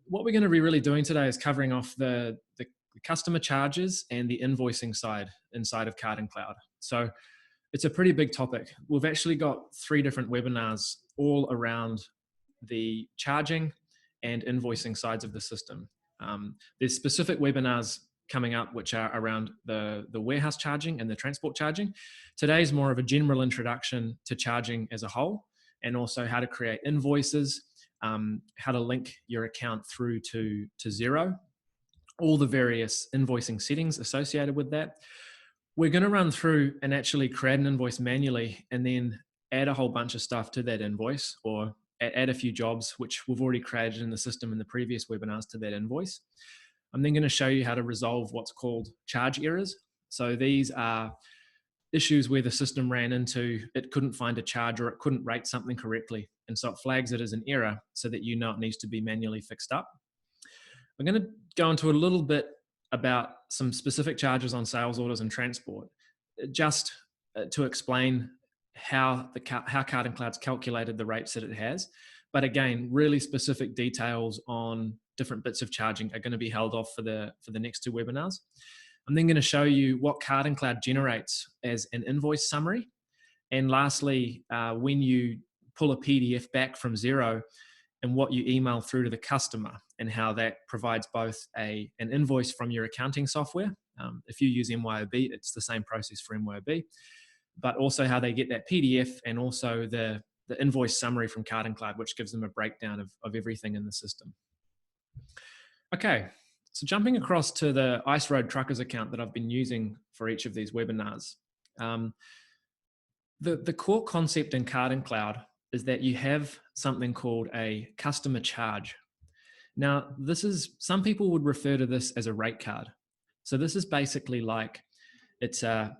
What we're going to be really doing today is covering off the customer charges and the invoicing side inside of Card and Cloud. So it's a pretty big topic. We've actually got 3 different webinars all around the charging and invoicing sides of the system. There's specific webinars coming up which are around the warehouse charging and the transport charging. Today's more of a general introduction to charging as a whole, and also how to create invoices, how to link your account through to Xero, all the various invoicing settings associated with that. We're going to run through and actually create an invoice manually and then add a whole bunch of stuff to that invoice, or add a few jobs which we've already created in the system in the previous webinars to that invoice. I'm then going to show you how to resolve what's called charge errors. So these are issues where the system ran into, it couldn't find a charge or it couldn't rate something correctly. And so it flags it as an error so that you know it needs to be manually fixed up. I'm going to go into a little bit about some specific charges on sales orders and transport, just to explain how Card and Cloud's calculated the rates that it has. But again, really specific details on different bits of charging are going to be held off for the next 2 webinars. I'm then going to show you what Card and Cloud generates as an invoice summary. And lastly, when you pull a PDF back from Xero and what you email through to the customer, and how that provides both an invoice from your accounting software. If you use MYOB, it's the same process for MYOB, but also how they get that PDF and also the invoice summary from Card and Cloud, which gives them a breakdown of everything in the system. Okay, so jumping across to the Ice Road Truckers account that I've been using for each of these webinars. The core concept in Card and Cloud is that you have something called a customer charge. Now, some people would refer to this as a rate card. So this is basically like, it's a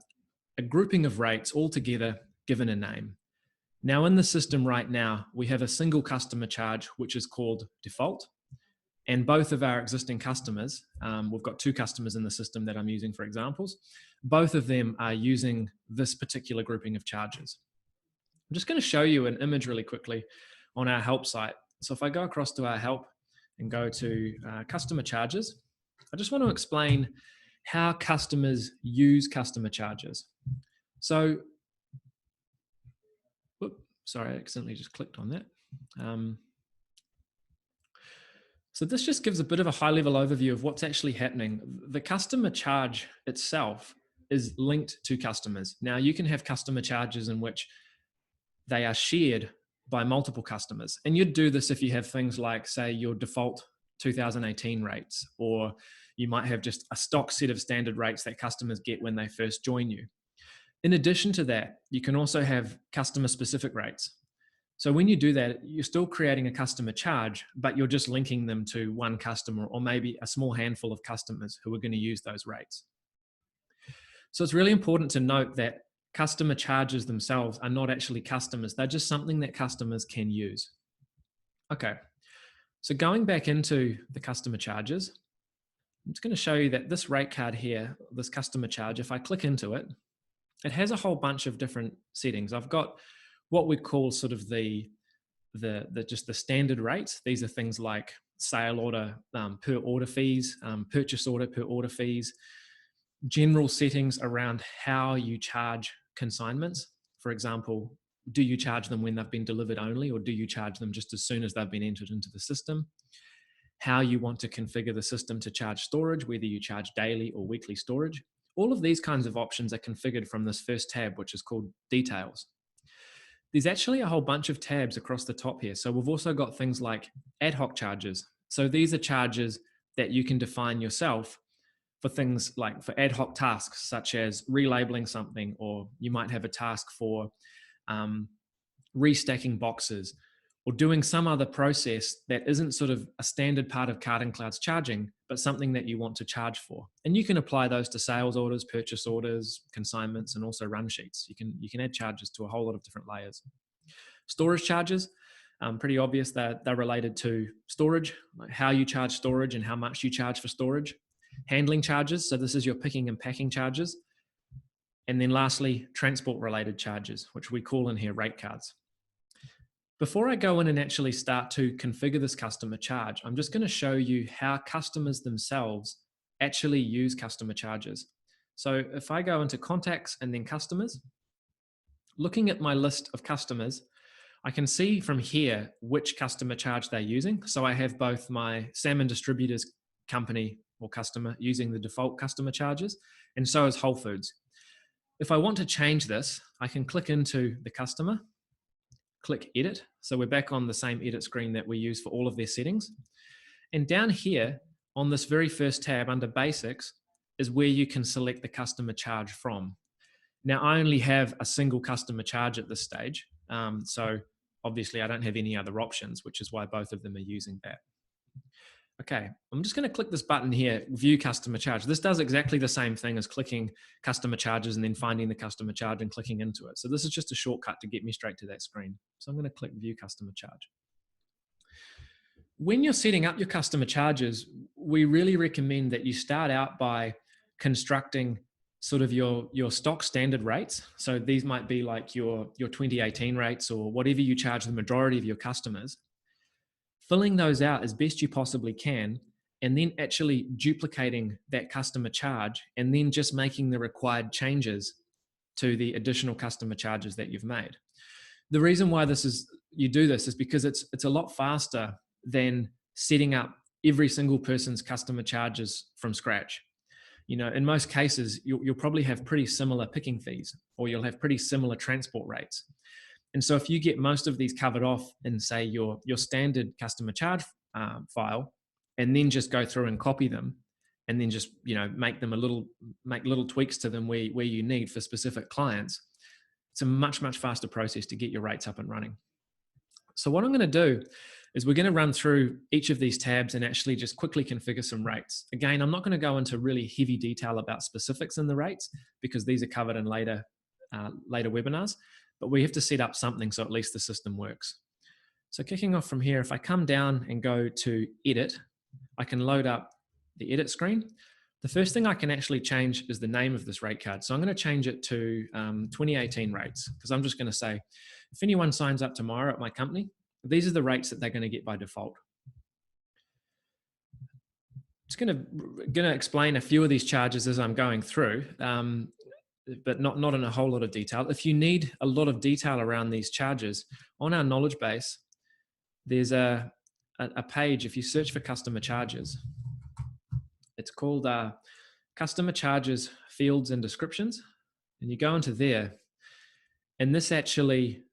grouping of rates all together given a name. Now in the system right now, we have a single customer charge, which is called default. And both of our existing customers, we've got 2 customers in the system that I'm using for examples, both of them are using this particular grouping of charges. I'm just going to show you an image really quickly on our help site. So if I go across to our help and go to customer charges, I just want to explain how customers use customer charges. So, sorry, I accidentally just clicked on that. So this just gives a bit of a high-level overview of what's actually happening. The customer charge itself is linked to customers. Now, you can have customer charges in which they are shared by multiple customers. And you'd do this if you have things like, say, your default 2018 rates, or you might have just a stock set of standard rates that customers get when they first join you. In addition to that, you can also have customer-specific rates. So when you do that, you're still creating a customer charge, but you're just linking them to one customer or maybe a small handful of customers who are going to use those rates. So it's really important to note that customer charges themselves are not actually customers. They're just something that customers can use. Okay, so going back into the customer charges, I'm just going to show you that this rate card here, this customer charge, if I click into it, it has a whole bunch of different settings. I've got what we call sort of just the standard rates. These are things like sale order per order fees, purchase order per order fees, general settings around how you charge consignments. For example, do you charge them when they've been delivered only, or do you charge them just as soon as they've been entered into the system? How you want to configure the system to charge storage, whether you charge daily or weekly storage. All of these kinds of options are configured from this first tab, which is called details. There's actually a whole bunch of tabs across the top here. So we've also got things like ad hoc charges. So these are charges that you can define yourself for things like for ad hoc tasks, such as relabeling something, or you might have a task for restacking boxes, or doing some other process that isn't sort of a standard part of Card and Cloud's charging, but something that you want to charge for. And you can apply those to sales orders, purchase orders, consignments, and also run sheets. You can add charges to a whole lot of different layers. Storage charges, pretty obvious that they're related to storage, like how you charge storage and how much you charge for storage. Handling charges, so this is your picking and packing charges. And then lastly, transport related charges, which we call in here rate cards. Before I go in and actually start to configure this customer charge, I'm just going to show you how customers themselves actually use customer charges. So if I go into contacts and then customers, looking at my list of customers, I can see from here which customer charge they're using. So I have both my salmon distributors company or customer using the default customer charges, and so is Whole Foods. If I want to change this, I can click into the customer, click edit. So we're back on the same edit screen that we use for all of their settings. And down here on this very first tab under basics is where you can select the customer charge from. Now I only have a single customer charge at this stage. So obviously I don't have any other options, which is why both of them are using that. Okay, I'm just going to click this button here, view customer charge. This does exactly the same thing as clicking customer charges and then finding the customer charge and clicking into it. So this is just a shortcut to get me straight to that screen. So I'm going to click view customer charge. When you're setting up your customer charges, we really recommend that you start out by constructing sort of your stock standard rates. So these might be like your 2018 rates or whatever you charge the majority of your customers. Filling those out as best you possibly can, and then actually duplicating that customer charge and then just making the required changes to the additional customer charges that you've made. The reason why you do this is because it's a lot faster than setting up every single person's customer charges from scratch. You know, in most cases, you'll probably have pretty similar picking fees, or you'll have pretty similar transport rates. And so if you get most of these covered off in, say, your standard customer charge file, and then just go through and copy them, and then just, you know, make little tweaks to them where you need for specific clients, it's a much faster process to get your rates up and running. So what I'm going to do is we're going to run through each of these tabs and actually just quickly configure some rates. Again, I'm not going to go into really heavy detail about specifics in the rates because these are covered in later webinars, but we have to set up something so at least the system works. So kicking off from here, if I come down and go to edit, I can load up the edit screen. The first thing I can actually change is the name of this rate card. So I'm going to change it to 2018 rates, because I'm just going to say, if anyone signs up tomorrow at my company, these are the rates that they're going to get by default. Just going to explain a few of these charges as I'm going through, but not in a whole lot of detail. If you need a lot of detail around these charges, on our knowledge base, there's a page. If you search for customer charges, it's called customer charges fields and descriptions, and you go into there, and this actually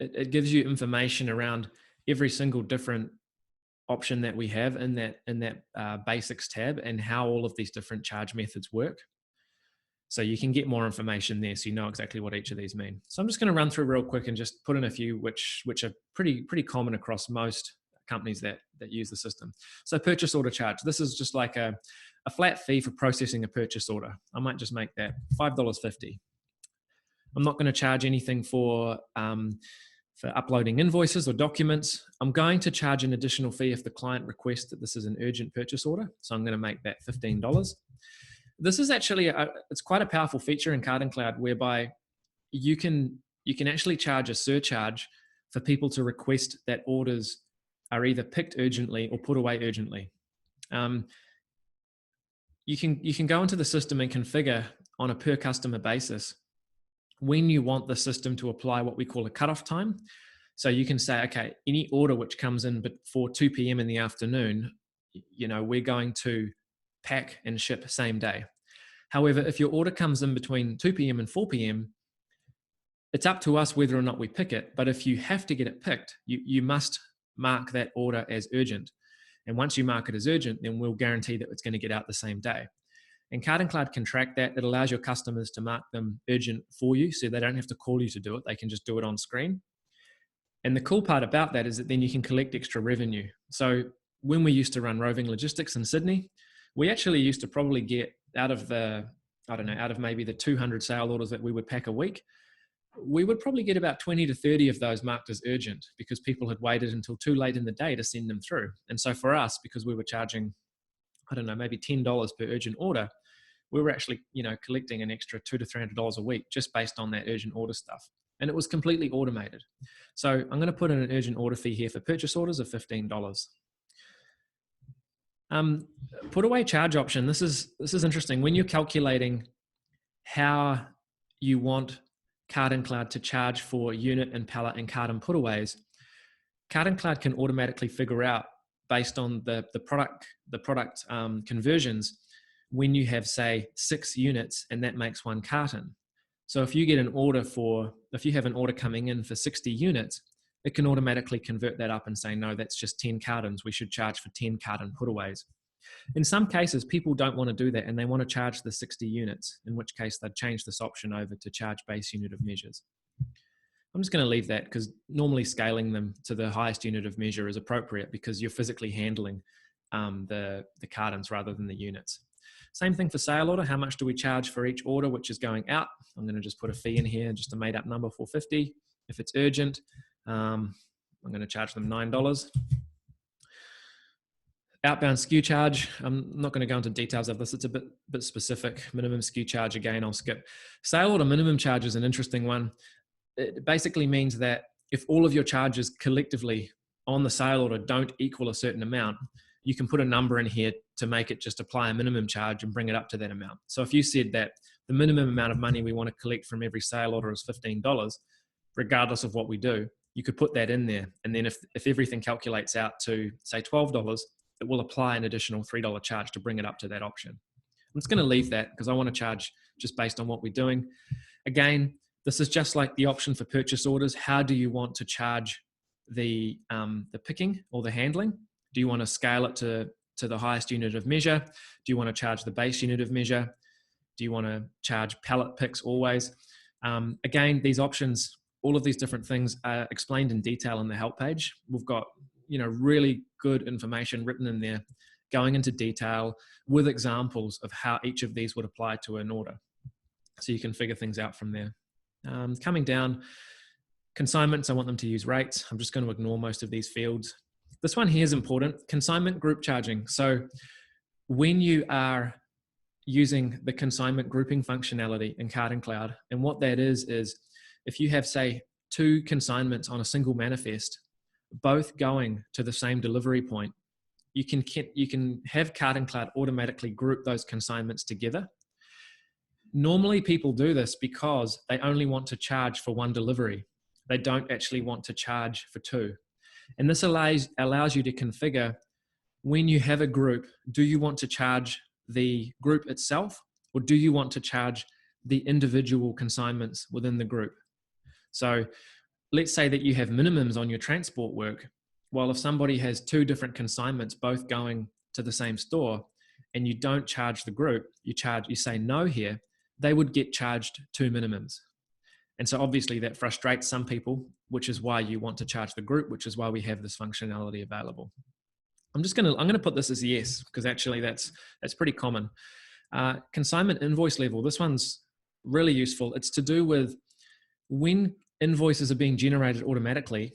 it gives you information around every single different option that we have in that basics tab and how all of these different charge methods work. So you can get more information there, so you know exactly what each of these mean. So I'm just going to run through real quick and just put in a few which are pretty common across most companies that use the system. So purchase order charge. This is just like a flat fee for processing a purchase order. I might just make that $5.50. I'm not going to charge anything for uploading invoices or documents. I'm going to charge an additional fee if the client requests that this is an urgent purchase order. So I'm going to make that $15. This is actually, it's quite a powerful feature in CardinCloud whereby you can actually charge a surcharge for people to request that orders are either picked urgently or put away urgently. You can go into the system and configure on a per customer basis when you want the system to apply what we call a cutoff time. So you can say, okay, any order which comes in before 2 p.m. in the afternoon, you know, we're going to pack and ship same day. However, if your order comes in between 2 p.m. and 4 p.m., it's up to us whether or not we pick it. But if you have to get it picked, you must mark that order as urgent. And once you mark it as urgent, then we'll guarantee that it's going to get out the same day. And CardinCloud can track that. It allows your customers to mark them urgent for you, so they don't have to call you to do it. They can just do it on screen. And the cool part about that is that then you can collect extra revenue. So when we used to run roving logistics in Sydney, we actually used to probably get out of maybe the 200 sale orders that we would pack a week, we would probably get about 20 to 30 of those marked as urgent because people had waited until too late in the day to send them through. And so for us, because we were charging, maybe $10 per urgent order, we were actually, collecting an extra $200 to $300 a week just based on that urgent order stuff. and it was completely automated. So I'm going to put in an urgent order fee here for purchase orders of $15. Put away charge option. This is interesting. When you're calculating how you want Card-in-Cloud to charge for unit and pallet and cart and putaways, Card-in-Cloud can automatically figure out, based on the product conversions, when you have, say, 6 units and that makes 1 carton. So if you get an order if you have an order coming in for 60 units, it can automatically convert that up and say, no, that's just 10 cartons. We should charge for 10 carton putaways. In some cases, people don't want to do that and they want to charge the 60 units, in which case they'd change this option over to charge base unit of measures. I'm just going to leave that because normally scaling them to the highest unit of measure is appropriate because you're physically handling the cartons rather than the units. Same thing for sale order. How much do we charge for each order which is going out? I'm going to just put a fee in here, just a made up number, $4.50. If it's urgent, I'm going to charge them $9. Outbound SKU charge, I'm not going to go into details of this. It's a bit specific. Minimum SKU charge, again, I'll skip. Sale order minimum charge is an interesting one. It basically means that if all of your charges collectively on the sale order don't equal a certain amount, you can put a number in here to make it just apply a minimum charge and bring it up to that amount. So if you said that the minimum amount of money we want to collect from every sale order is $15, regardless of what we do, you could put that in there. And then if everything calculates out to, say, $12, it will apply an additional $3 charge to bring it up to that option. I'm just going to leave that because I want to charge just based on what we're doing. Again, this is just like the option for purchase orders. How do you want to charge the picking or the handling? Do you want to scale it to the highest unit of measure? Do you want to charge the base unit of measure? Do you want to charge pallet picks always? Again, these options, all of these different things are explained in detail in the help page. We've got really good information written in there, going into detail with examples of how each of these would apply to an order. So you can figure things out from there. Coming down, consignments, I want them to use rates. I'm just going to ignore most of these fields. This one here is important, consignment group charging. So when you are using the consignment grouping functionality in Card-in-Cloud, and what that is if you have, say, 2 consignments on a single manifest, both going to the same delivery point, you can have Card-in-Cloud automatically group those consignments together. Normally people do this because they only want to charge for 1 delivery. They don't actually want to charge for 2. And this allows you to configure, when you have a group, do you want to charge the group itself, or do you want to charge the individual consignments within the group? So let's say that you have minimums on your transport work. Well, if somebody has 2 different consignments, both going to the same store, and you don't charge the group, you say no here, they would get charged 2 minimums. And so obviously that frustrates some people, which is why you want to charge the group, which is why we have this functionality available. I'm going to put this as yes, because actually that's pretty common. Consignment invoice level, this one's really useful. It's to do with when invoices are being generated automatically,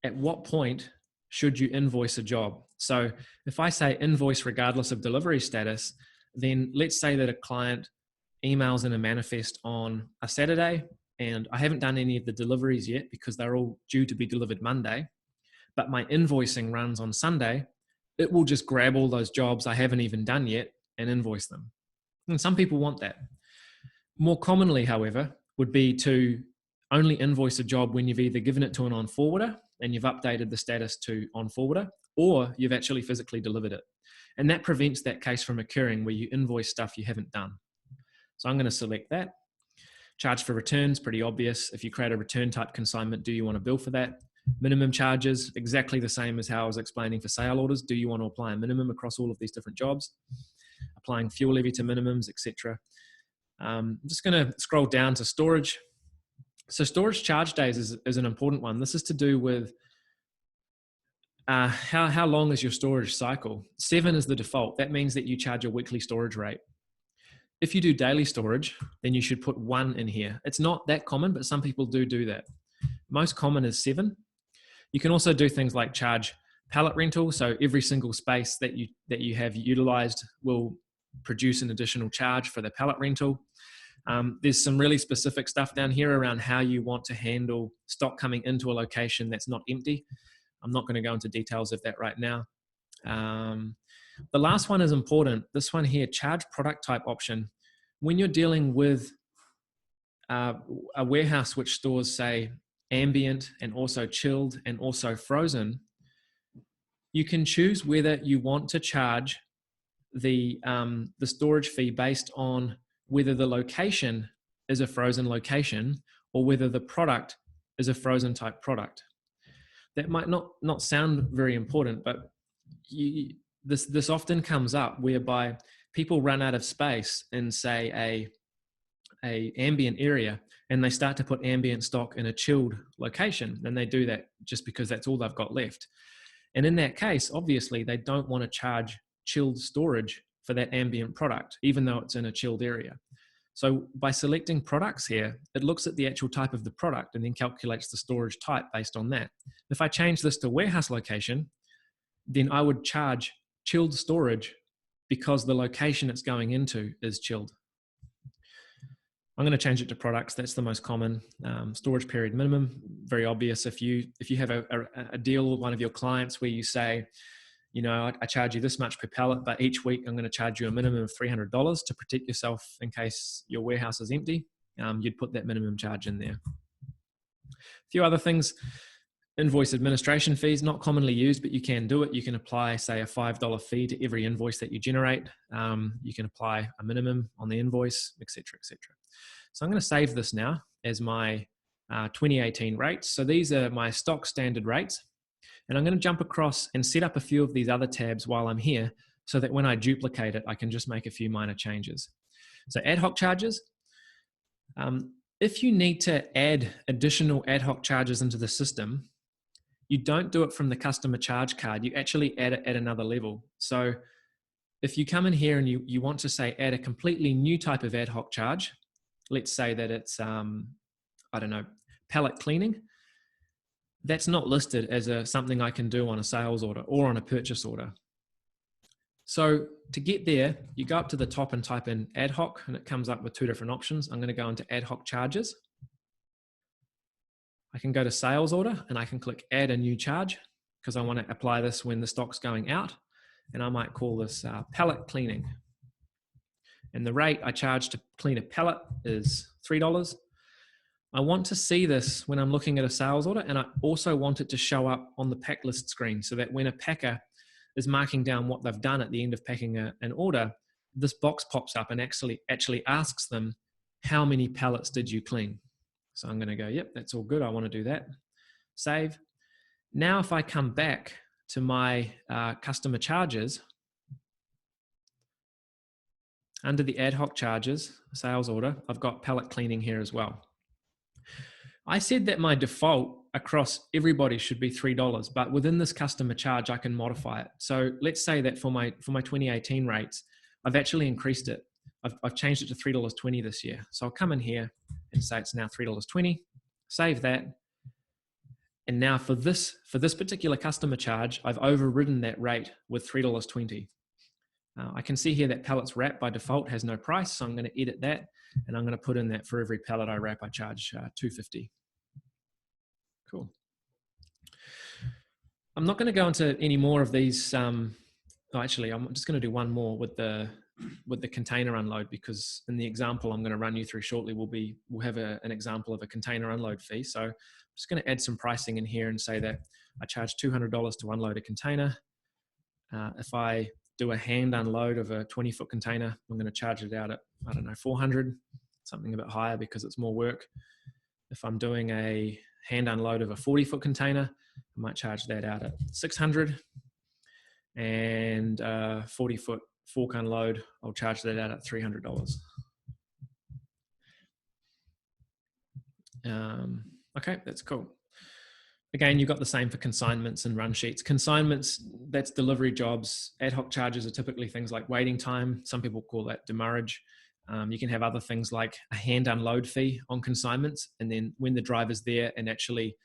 at what point should you invoice a job? So if I say invoice regardless of delivery status, then let's say that a client emails in a manifest on a Saturday, and I haven't done any of the deliveries yet because they're all due to be delivered Monday, but my invoicing runs on Sunday, it will just grab all those jobs I haven't even done yet and invoice them. And some people want that. More commonly, however, would be to only invoice a job when you've either given it to an on-forwarder and you've updated the status to on-forwarder, or you've actually physically delivered it. And that prevents that case from occurring where you invoice stuff you haven't done. So I'm going to select that. Charge for returns, pretty obvious. If you create a return type consignment, do you want to bill for that? Minimum charges, exactly the same as how I was explaining for sale orders. Do you want to apply a minimum across all of these different jobs? Applying fuel levy to minimums, etc. I'm just going to scroll down to storage. So storage charge days is an important one. This is to do with how long is your storage cycle. 7 is the default. That means that you charge a weekly storage rate. If you do daily storage, then you should put 1 in here. It's not that common, but some people do that. Most common is 7. You can also do things like charge pallet rental. So every single space that you have utilized will produce an additional charge for the pallet rental. There's some really specific stuff down here around how you want to handle stock coming into a location that's not empty. I'm not going to go into details of that right now. The last one is important. This one here, charge product type option. When you're dealing with a warehouse which stores, say, ambient and also chilled and also frozen, you can choose whether you want to charge the storage fee based on whether the location is a frozen location or whether the product is a frozen type product. That might not sound very important, but this often comes up whereby people run out of space in, say, a ambient area, and they start to put ambient stock in a chilled location, and they do that just because that's all they've got left. And in that case, obviously, they don't want to charge chilled storage for that ambient product, even though it's in a chilled area. So by selecting products here, it looks at the actual type of the product and then calculates the storage type based on that. If I change this to warehouse location, then I would charge chilled storage because the location it's going into is chilled. I'm going to change it to products. That's the most common. Storage period minimum, very obvious. If you have a deal with one of your clients where you say, you know, I charge you this much per pallet, but each week I'm going to charge you a minimum of $300 to protect yourself in case your warehouse is empty, you'd put that minimum charge in there. A few other things. Invoice administration fees, not commonly used, but you can do it. You can apply, say, a $5 fee to every invoice that you generate. You can apply a minimum on the invoice, etc., etc. So I'm going to save this now as my 2018 rates. So these are my stock standard rates. And I'm going to jump across and set up a few of these other tabs while I'm here so that when I duplicate it, I can just make a few minor changes. So ad hoc charges. If you need to add additional ad hoc charges into the system, you don't do it from the customer charge card. You actually add it at another level. So if you come in here and you want to, say, add a completely new type of ad hoc charge, let's say that it's, I don't know, pallet cleaning, that's not listed as something I can do on a sales order or on a purchase order. So to get there, you go up to the top and type in ad hoc, and it comes up with two different options. I'm going to go into ad hoc charges. I can go to sales order and I can click add a new charge because I want to apply this when the stock's going out. And I might call this pallet cleaning. And the rate I charge to clean a pallet is $3. I want to see this when I'm looking at a sales order, and I also want it to show up on the pack list screen so that when a packer is marking down what they've done at the end of packing an order, this box pops up and actually asks them, how many pallets did you clean? So I'm going to go, yep, that's all good. I want to do that. Save. Now, if I come back to my customer charges, under the ad hoc charges, sales order, I've got pallet cleaning here as well. I said that my default across everybody should be $3, but within this customer charge, I can modify it. So let's say that for my 2018 rates, I've actually increased it. I've changed it to $3.20 this year. So I'll come in here and say it's now $3.20, save that. And now for this particular customer charge, I've overridden that rate with $3.20. I can see here that pallets wrap by default has no price, so I'm going to edit that, and I'm going to put in that for every pallet I wrap, I charge $2.50. Cool. I'm not going to go into any more of these. Actually, I'm just going to do one more with the container unload, because in the example I'm going to run you through shortly, we'll have an example of a container unload fee. So I'm just going to add some pricing in here and say that I charge $200 to unload a container. If I do a hand unload of a 20-foot container, I'm going to charge it out at, I don't know, 400, something a bit higher because it's more work. If I'm doing a hand unload of a 40-foot container, I might charge that out at 600. And 40-foot fork unload, I'll charge that out at $300. Okay, that's cool. Again, you've got the same for consignments and run sheets. Consignments, that's delivery jobs. Ad hoc charges are typically things like waiting time. Some people call that demurrage. You can have other things like a hand unload fee on consignments. And then when the driver's there and actually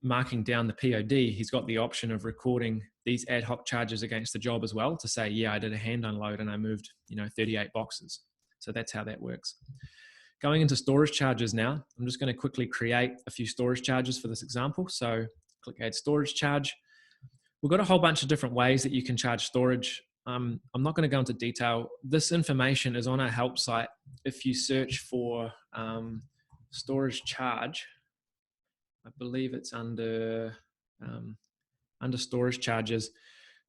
marking down the POD, he's got the option of recording these ad hoc charges against the job as well to say, yeah, I did a hand unload and I moved, 38 boxes. So that's how that works. Going into storage charges now, I'm just going to quickly create a few storage charges for this example. So click add storage charge. We've got a whole bunch of different ways that you can charge storage. I'm not going to go into detail. This information is on our help site. If you search for storage charge, I believe it's under storage charges.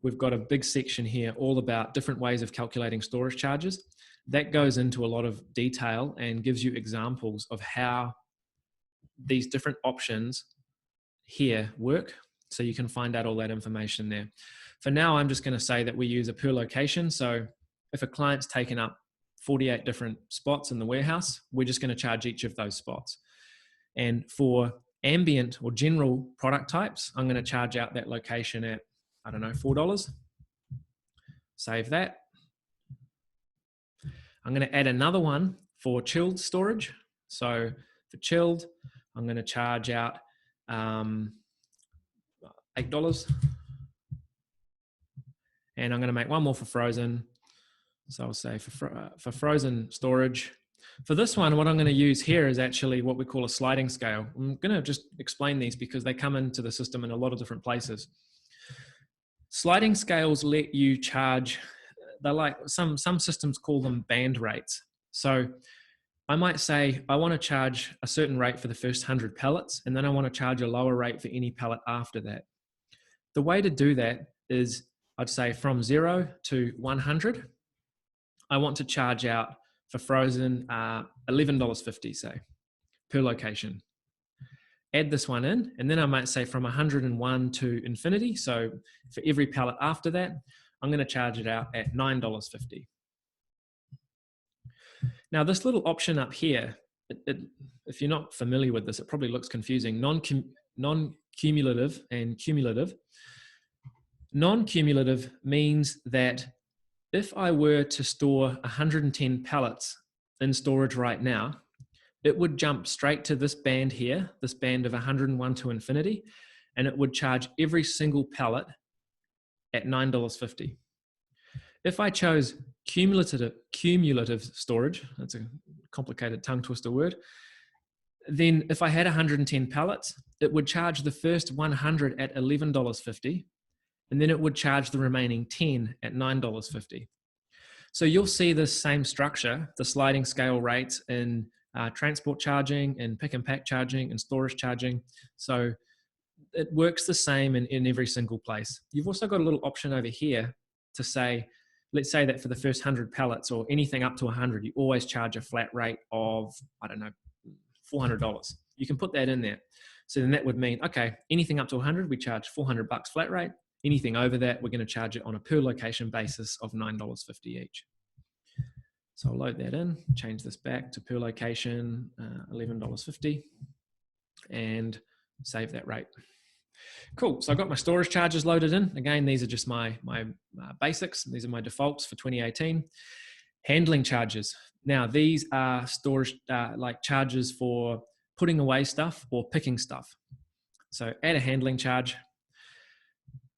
We've got a big section here all about different ways of calculating storage charges. That goes into a lot of detail and gives you examples of how these different options here work. So you can find out all that information there. For now, I'm just going to say that we use a per location. So if a client's taken up 48 different spots in the warehouse, we're just going to charge each of those spots. And for ambient or general product types, I'm going to charge out that location at, I don't know, $4. Save that. I'm going to add another one for chilled storage. So for chilled, I'm going to charge out $8. And I'm going to make one more for frozen. So I'll say for frozen storage. For this one, what I'm going to use here is actually what we call a sliding scale. I'm going to just explain these because they come into the system in a lot of different places. Sliding scales let you charge, they're like, some systems call them band rates. So I might say, I want to charge a certain rate for the first 100 pallets, and then I want to charge a lower rate for any pallet after that. The way to do that is, I'd say from 0 to 100, I want to charge out for frozen $11.50, say, per location. Add this one in, and then I might say from 101 to infinity. So for every pallet after that, I'm going to charge it out at $9.50. Now, this little option up here, if you're not familiar with this, it probably looks confusing. Non-cumulative and cumulative. Non-cumulative means that if I were to store 110 pallets in storage right now, it would jump straight to this band here, this band of 101 to infinity, and it would charge every single pallet at $9.50. If I chose cumulative storage, that's a complicated tongue twister word, then if I had 110 pallets, it would charge the first 100 at $11.50, and then it would charge the remaining 10 at $9.50. So you'll see this same structure, the sliding scale rates in transport charging and pick and pack charging and storage charging. So it works the same in every single place. You've also got a little option over here to say, let's say that for the first 100 pallets or anything up to 100, you always charge a flat rate of, I don't know, $400. You can put that in there. So then that would mean, okay, anything up to 100, we charge $400 flat rate. Anything over that, we're going to charge it on a per location basis of $9.50 each. So I'll load that in, change this back to per location, $11.50, and save that rate. Cool, so I've got my storage charges loaded in. Again, these are just my basics. These are my defaults for 2018. Handling charges. Now, these are storage, like charges for putting away stuff or picking stuff. So add a handling charge.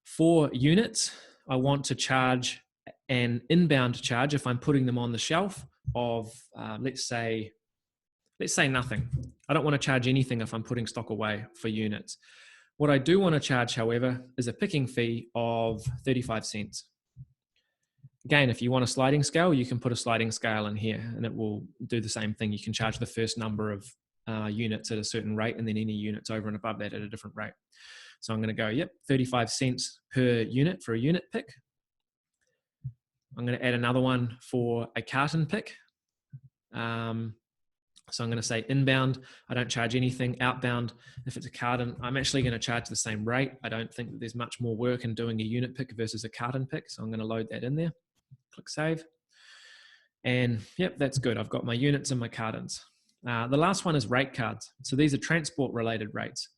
For units, I want to charge an inbound charge if I'm putting them on the shelf of, let's say nothing. I don't want to charge anything if I'm putting stock away for units. What I do want to charge, however, is a picking fee of 35 cents. Again, if you want a sliding scale, you can put a sliding scale in here and it will do the same thing. You can charge the first number of units at a certain rate and then any units over and above that at a different rate. So I'm going to go, yep, 35 cents per unit for a unit pick. I'm going to add another one for a carton pick. So I'm going to say inbound, I don't charge anything. Outbound, if it's a carton, I'm actually going to charge the same rate. I don't think that there's much more work in doing a unit pick versus a carton pick. So I'm going to load that in there. Click save. And yep, that's good. I've got my units and my cartons. The last one is rate cards. So these are transport related rates.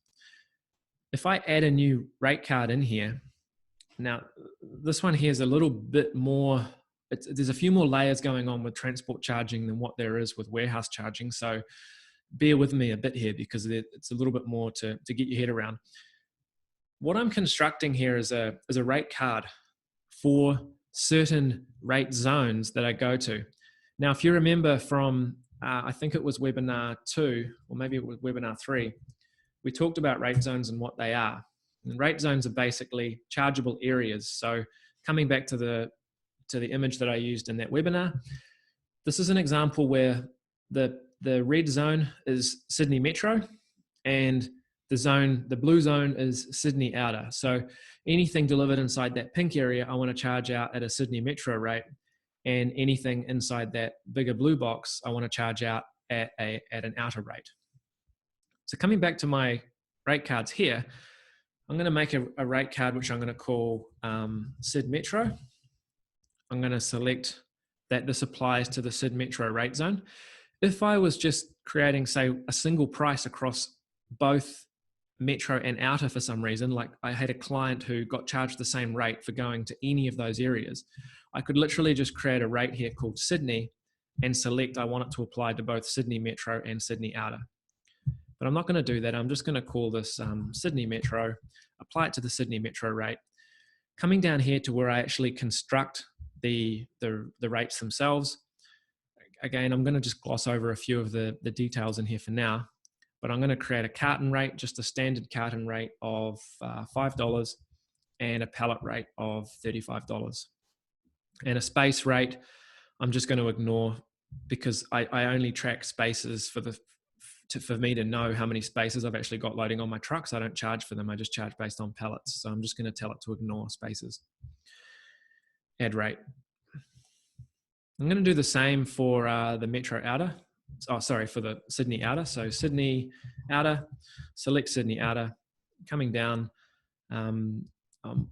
If I add a new rate card in here, now this one here is a little bit more, there's a few more layers going on with transport charging than what there is with warehouse charging. So bear with me a bit here because it's a little bit more to get your head around. What I'm constructing here is a rate card for certain rate zones that I go to. Now, if you remember from, I think it was webinar 2, or maybe it was webinar 3, we talked about rate zones and what they are. And rate zones are basically chargeable areas. So coming back to the image that I used in that webinar, this is an example where the red zone is Sydney Metro, and the blue zone is Sydney Outer. So anything delivered inside that pink area, I want to charge out at a Sydney Metro rate, and anything inside that bigger blue box, I want to charge out at an outer rate. So coming back to my rate cards here, I'm going to make a rate card which I'm going to call Syd Metro. I'm going to select that this applies to the Syd Metro rate zone. If I was just creating, say, a single price across both Metro and Outer for some reason, like I had a client who got charged the same rate for going to any of those areas, I could literally just create a rate here called Sydney and select I want it to apply to both Sydney Metro and Sydney Outer. But I'm not going to do that. I'm just going to call this Sydney Metro, apply it to the Sydney Metro rate. Coming down here to where I actually construct the rates themselves. Again, I'm going to just gloss over a few of the details in here for now, but I'm going to create a carton rate, just a standard carton rate of $5 and a pallet rate of $35. And a space rate, I'm just going to ignore because I only track spaces for me to know how many spaces I've actually got loading on my trucks. I don't charge for them. I just charge based on pallets. So I'm just going to tell it to ignore spaces. Add rate. I'm going to do the same for the Metro Outer. Oh, sorry, for the Sydney Outer. So Sydney Outer, select Sydney Outer. Coming down,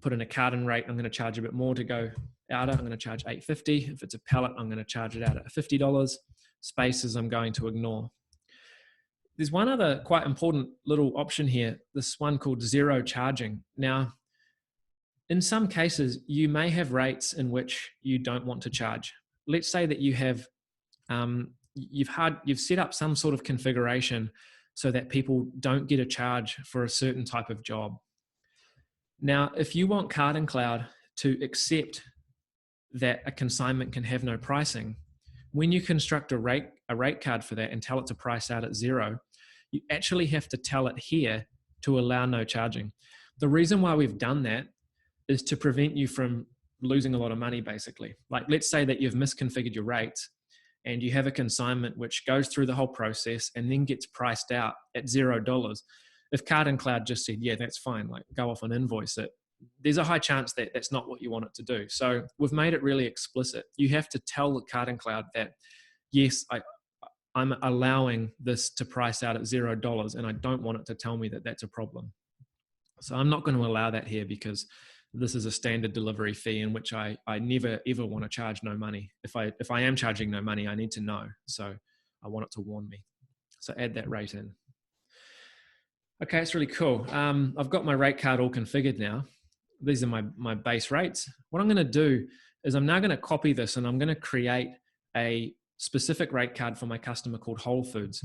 put in a carton rate. I'm going to charge a bit more to go outer. I'm going to charge $8.50. If it's a pallet, I'm going to charge it out at $50. Spaces, I'm going to ignore. There's one other quite important little option here, this one called zero charging. Now, in some cases, you may have rates in which you don't want to charge. Let's say that you have, you've set up some sort of configuration so that people don't get a charge for a certain type of job. Now, if you want Carton Cloud to accept that a consignment can have no pricing, when you construct a rate card for that and tell it to price out at zero, you actually have to tell it here to allow no charging. The reason why we've done that is to prevent you from losing a lot of money, basically. Like, let's say that you've misconfigured your rates and you have a consignment which goes through the whole process and then gets priced out at $0. If Carton Cloud just said, yeah, that's fine, like go off and invoice it, there's a high chance that that's not what you want it to do. So we've made it really explicit. You have to tell the Carton Cloud that, yes, I'm allowing this to price out at $0 and I don't want it to tell me that that's a problem. So I'm not going to allow that here because this is a standard delivery fee in which I never ever want to charge no money. If I am charging no money, I need to know. So I want it to warn me. So add that rate in. Okay, it's really cool. I've got my rate card all configured now. These are my base rates. What I'm going to do is I'm now going to copy this and I'm going to create a specific rate card for my customer called Whole Foods.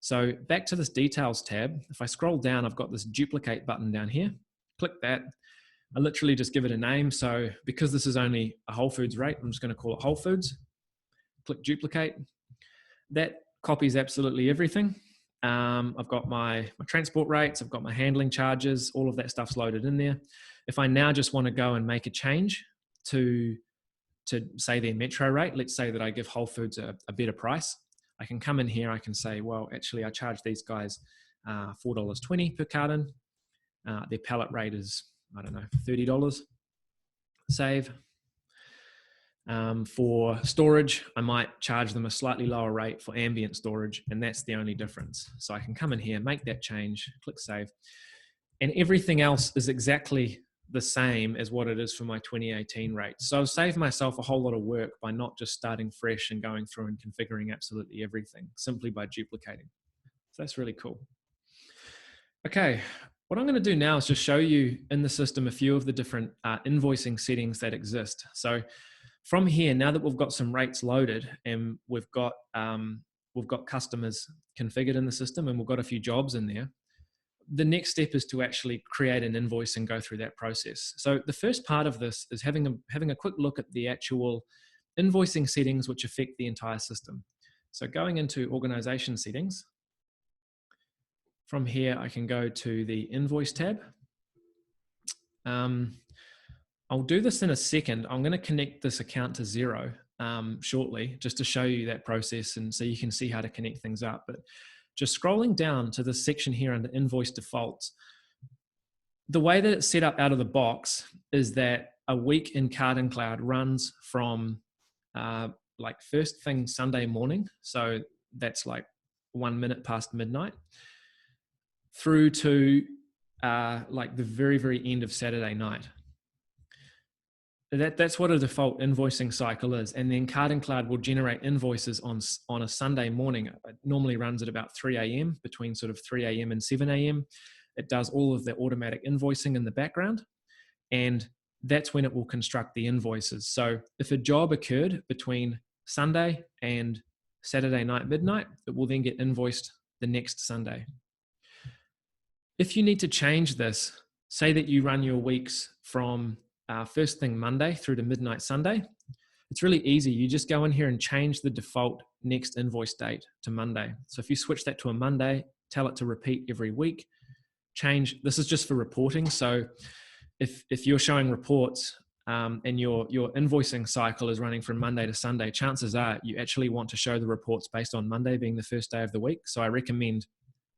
So back to this details tab, if I scroll down, I've got this duplicate button down here. Click that. I literally just give it a name. So because this is only a Whole Foods rate, I'm just going to call it Whole Foods. Click duplicate. That copies absolutely everything. I've got my transport rates, I've got my handling charges, all of that stuff's loaded in there. If I now just want to go and make a change to say their Metro rate, let's say that I give Whole Foods a better price, I can come in here, I can say, well, actually I charge these guys $4.20 per carton. Their pallet rate is, I don't know, $30. Save. For storage, I might charge them a slightly lower rate for ambient storage, and that's the only difference. So I can come in here, make that change, click save, and everything else is exactly the same as what it is for my 2018 rate. So I've saved myself a whole lot of work by not just starting fresh and going through and configuring absolutely everything, simply by duplicating. So that's really cool. Okay, what I'm going to do now is just show you in the system a few of the different invoicing settings that exist. So from here, now that we've got some rates loaded and we've got customers configured in the system and we've got a few jobs in there, the next step is to actually create an invoice and go through that process. So the first part of this is having a quick look at the actual invoicing settings which affect the entire system. So going into organization settings, from here I can go to the invoice tab. I'll do this in a second. I'm going to connect this account to Xero shortly, just to show you that process and so you can see how to connect things up. But just scrolling down to this section here under invoice defaults, the way that it's set up out of the box is that a week in Card&Cloud runs from like first thing Sunday morning, so that's like 1 minute past midnight, through to like the very, very end of Saturday night. That's what a default invoicing cycle is. And then Card&Cloud will generate invoices on a Sunday morning. It normally runs at about 3 a.m., between sort of 3 a.m. and 7 a.m. It does all of the automatic invoicing in the background, and that's when it will construct the invoices. So if a job occurred between Sunday and Saturday night midnight, it will then get invoiced the next Sunday. If you need to change this, say that you run your weeks from first thing Monday through to midnight Sunday, it's really easy. You just go in here and change the default next invoice date to Monday. So if you switch that to a Monday, tell it to repeat every week, change, this is just for reporting. So if you're showing reports and your invoicing cycle is running from Monday to Sunday, chances are you actually want to show the reports based on Monday being the first day of the week. So I recommend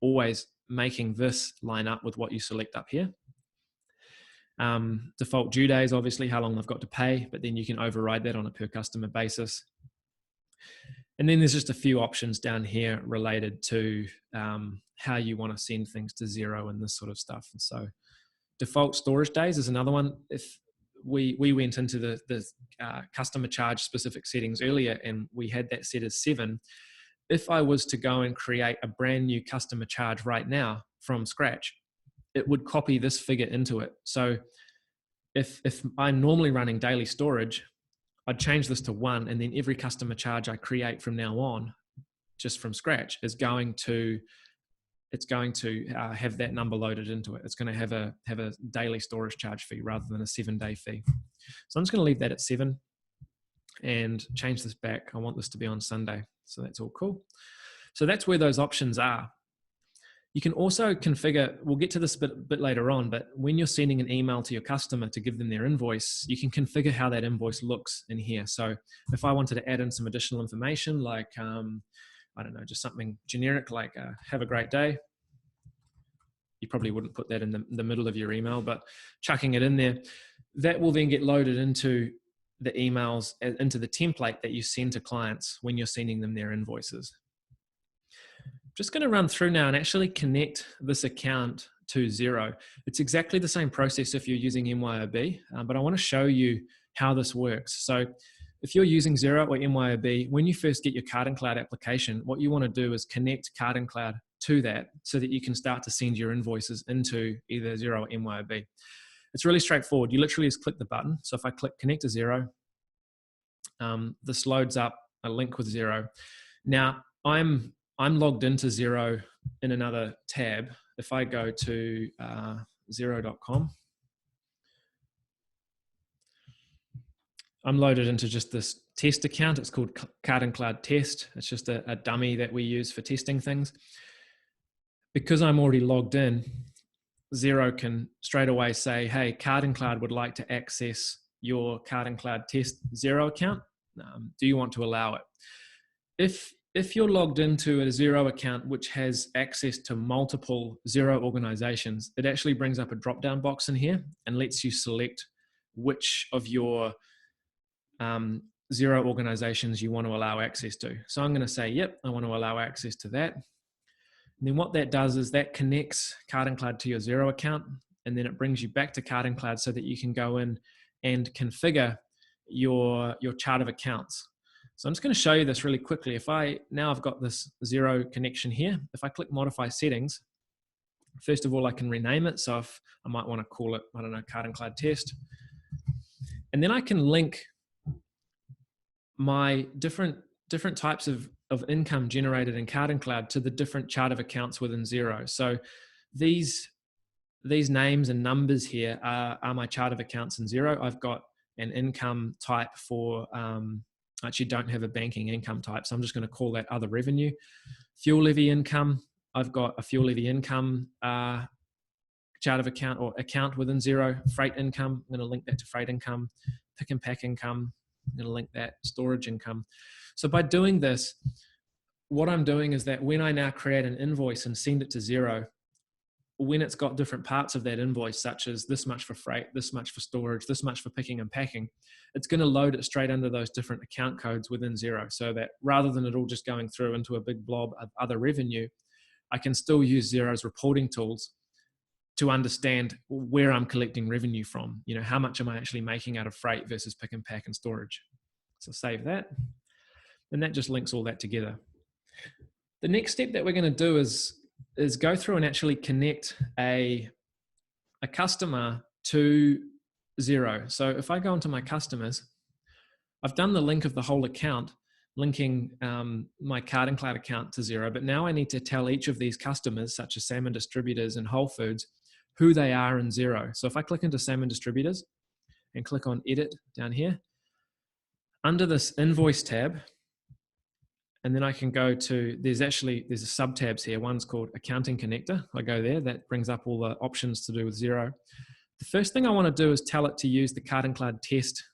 always making this line up with what you select up here. Default due days, obviously how long they've got to pay, but then you can override that on a per customer basis. And then there's just a few options down here related to how you want to send things to Xero and this sort of stuff. And so default storage days is another one. If we went into the customer charge specific settings earlier and we had that set as 7, if I was to go and create a brand new customer charge right now from scratch, it would copy this figure into it. So if I'm normally running daily storage, I'd change this to 1, and then every customer charge I create from now on, just from scratch, is going to have that number loaded into it. It's going to have a daily storage charge fee rather than a 7-day fee. So I'm just going to leave that at 7 and change this back. I want this to be on Sunday. So that's all cool. So that's where those options are. You can also configure, we'll get to this a bit later on, but when you're sending an email to your customer to give them their invoice, you can configure how that invoice looks in here. So if I wanted to add in some additional information, like, I don't know, just something generic like have a great day. You probably wouldn't put that in the middle of your email, but chucking it in there, that will then get loaded into the emails, into the template that you send to clients when you're sending them their invoices. Just going to run through now and actually connect this account to Xero. It's exactly the same process if you're using MYOB, but I want to show you how this works. So if you're using Xero or MYOB, when you first get your Card&Cloud application, what you want to do is connect Card&Cloud to that so that you can start to send your invoices into either Xero or MYOB. It's really straightforward. You literally just click the button. So if I click connect to Xero, this loads up a link with Xero. Now I'm logged into Xero in another tab. If I go to Xero.com, I'm loaded into just this test account. It's called Card&Cloud Test. It's just a dummy that we use for testing things. Because I'm already logged in, Xero can straight away say, hey, Card&Cloud would like to access your Card&Cloud Test Xero account. Do you want to allow it? If you're logged into a Xero account which has access to multiple Xero organizations, it actually brings up a drop-down box in here and lets you select which of your Xero organizations you want to allow access to. So I'm going to say, yep, I want to allow access to that. And then what that does is that connects Card&Cloud to your Xero account, and then it brings you back to Card&Cloud so that you can go in and configure your chart of accounts. So I'm just going to show you this really quickly. Now I've got this Xero connection here. If I click modify settings, first of all, I can rename it. So if I might want to call it, I don't know, Card&Cloud Test. And then I can link my different types of income generated in Card&Cloud to the different chart of accounts within Xero. So these names and numbers here are my chart of accounts in Xero. I've got an income type for I actually don't have a banking income type, so I'm just going to call that other revenue. Fuel levy income, I've got a fuel levy income chart of account or account within Xero. Freight income, I'm going to link that to freight income. Pick and pack income, I'm going to link that. Storage income. So by doing this, what I'm doing is that when I now create an invoice and send it to Xero, when it's got different parts of that invoice, such as this much for freight, this much for storage, this much for picking and packing, it's going to load it straight under those different account codes within Xero, so that rather than it all just going through into a big blob of other revenue, I can still use Xero's reporting tools to understand where I'm collecting revenue from. You know, how much am I actually making out of freight versus pick and pack and storage? So save that. And that just links all that together. The next step that we're going to do is go through and actually connect a customer to Xero. So if I go into my customers, I've done the link of the whole account, linking my Card and Cloud account to Xero, but now I need to tell each of these customers, such as Salmon Distributors and Whole Foods, who they are in Xero. So if I click into Salmon Distributors and click on Edit down here, under this Invoice tab, and then I can go to, there's a sub tabs here. One's called Accounting Connector. I go there, that brings up all the options to do with Xero. The first thing I want to do is tell it to use the Card and Cloud test.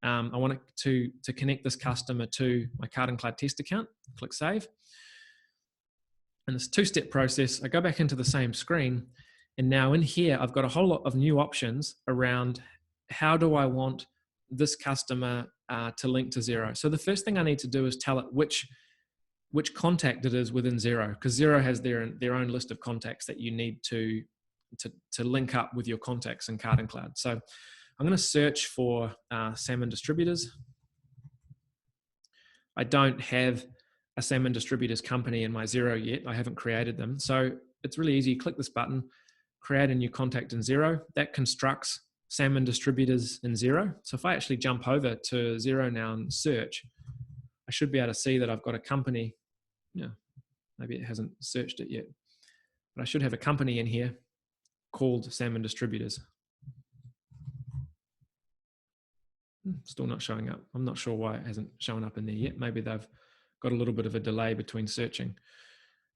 I want it to connect this customer to my Card and Cloud test account. Click Save. And it's a two-step process. I go back into the same screen, and now in here, I've got a whole lot of new options around how do I want this customer to link to Xero. So the first thing I need to do is tell it which contact it is within Xero, because Xero has their own list of contacts that you need to link up with your contacts in Card and Cloud. So I'm going to search for Salmon Distributors. I don't have a Salmon Distributors company in my Xero yet. I haven't created them. So it's really easy. You click this button, create a new contact in Xero. That constructs Salmon Distributors in Xero. So if I actually jump over to Xero now and search, I should be able to see that I've got a company. Yeah, maybe it hasn't searched it yet, but I should have a company in here called Salmon Distributors. Still not showing up. I'm not sure why it hasn't shown up in there yet. Maybe they've got a little bit of a delay between searching.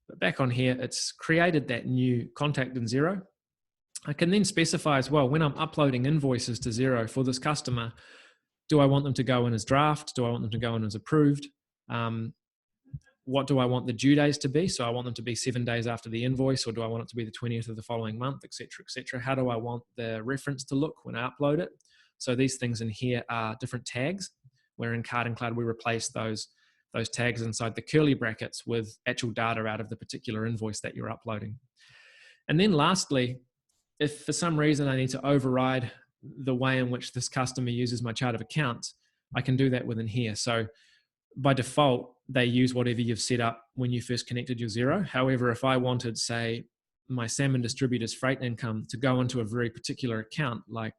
But back on here, it's created that new contact in Xero. I can then specify as well, when I'm uploading invoices to Xero for this customer, do I want them to go in as draft? Do I want them to go in as approved? What do I want the due days to be? So I want them to be 7 days after the invoice, or do I want it to be the 20th of the following month, et cetera, et cetera? How do I want the reference to look when I upload it? So these things in here are different tags, where in Card and Cloud, we replace those tags inside the curly brackets with actual data out of the particular invoice that you're uploading. And then lastly, if for some reason I need to override the way in which this customer uses my chart of accounts, I can do that within here. So by default, they use whatever you've set up when you first connected your Xero. However, if I wanted, say, my Salmon Distributors freight income to go into a very particular account, like,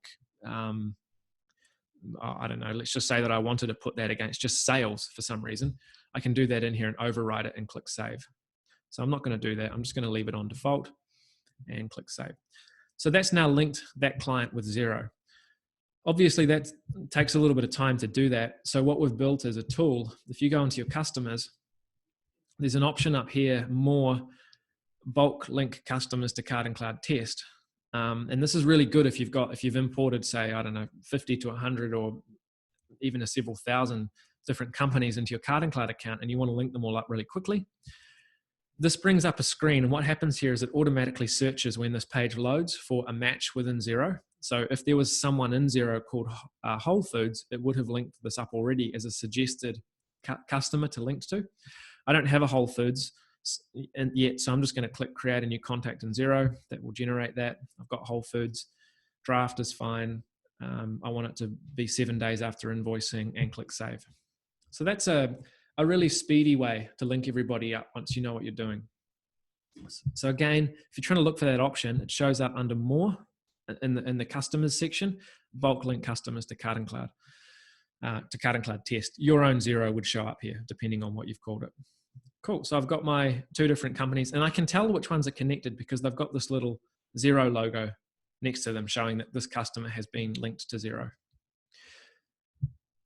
I don't know, let's just say that I wanted to put that against just sales for some reason, I can do that in here and override it and click Save. So I'm not going to do that. I'm just going to leave it on default and click Save. So that's now linked that client with Xero. Obviously, that takes a little bit of time to do that. So what we've built is a tool. If you go into your customers, there's an option up here, more bulk link customers to Card and Cloud test. And this is really good if you've imported, say, I don't know, 50 to 100 or even a several thousand different companies into your Card and Cloud account, and you want to link them all up really quickly. This brings up a screen, and what happens here is it automatically searches when this page loads for a match within Xero. So if there was someone in Xero called Whole Foods, it would have linked this up already as a suggested customer to link to. I don't have a Whole Foods yet, so I'm just going to click Create a New Contact in Xero. That will generate that. I've got Whole Foods. Draft is fine. I want it to be 7 days after invoicing, and click Save. So that's a really speedy way to link everybody up once you know what you're doing. So again, if you're trying to look for that option, it shows up under More in the Customers section, bulk link customers to Card and Cloud, to Card and Cloud test. Your own Xero would show up here, depending on what you've called it. Cool, so I've got my two different companies, and I can tell which ones are connected because they've got this little Xero logo next to them showing that this customer has been linked to Xero.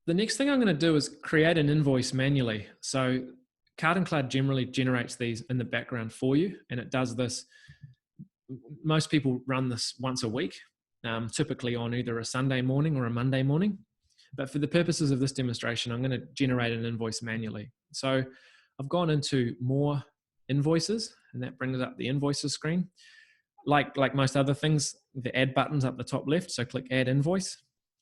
The next thing I'm going to do is create an invoice manually. So Card and Cloud generally generates these in the background for you, and it does this. Most people run this once a week, typically on either a Sunday morning or a Monday morning. But for the purposes of this demonstration, I'm going to generate an invoice manually. So I've gone into more invoices, and that brings up the invoices screen. Like most other things, the add button's up the top left. So click add invoice.